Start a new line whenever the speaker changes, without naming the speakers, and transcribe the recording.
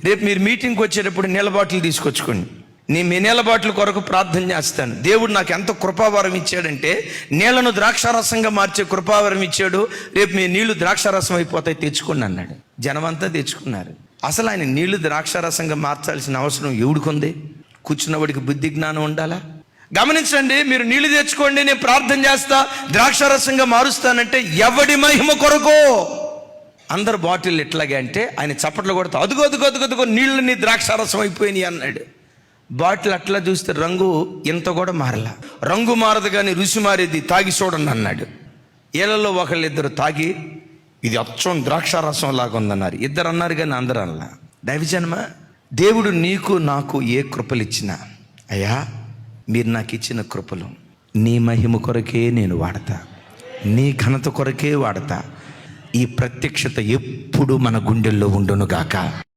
రేపు మీరు మీటింగ్కి వచ్చేటప్పుడు నీళ్ళ బాటిల్ తీసుకొచ్చుకోండి. మీ నీళ్ళ బాటిల్ కొరకు ప్రార్థన చేస్తాను. దేవుడు నాకు ఎంత కృపావరం ఇచ్చాడంటే నీళ్లను ద్రాక్షారసంగా మార్చే కృపావరం ఇచ్చాడు. రేపు మీ నీళ్లు ద్రాక్షారసం అయిపోతాయి, తెచ్చుకోండి అన్నాడు. జనమంతా తెచ్చుకున్నారు. అసలు ఆయన నీళ్లు ద్రాక్షారసంగా మార్చాల్సిన అవసరం ఎవడికుంది? కూర్చున్నవాడికి బుద్ధి జ్ఞానం ఉండాలా? గమనించండి, మీరు నీళ్లు తెచ్చుకోండి, నేను ప్రార్థన చేస్తా, ద్రాక్షారసంగా మారుస్తానంటే ఎవడి మహిమ కొరకు? అందరు బాటిల్ ఎట్లాగే అంటే ఆయన చప్పట్లు కొడతా, అదుగో అదుగో అదుగో అదుగో నీళ్ళని ద్రాక్షారసం అయిపోయినాయి అన్నాడు. బాటిల్ అట్లా చూస్తే రంగు ఇంత కూడా మారలా. రంగు మారదు కానీ రుచి మారేది, తాగి చూడండి అన్నాడు. ఏళ్ళలో ఒకళ్ళిద్దరు తాగి ఇది అచ్చం ద్రాక్షారసం లాగా ఉందన్నారు. ఇద్దరు అన్నారు కానీ అందరూ అలా. దైవజన్మ, దేవుడు నీకు నాకు ఏ కృపలు ఇచ్చినా, అయ్యా మీరు నాకు ఇచ్చిన కృపలు నీ మహిమ కొరకే నేను వాడతా, నీ ఘనత కొరకే వాడతా. ఈ ప్రత్యక్షత ఎప్పుడు మన గుండెల్లో ఉండును గాక.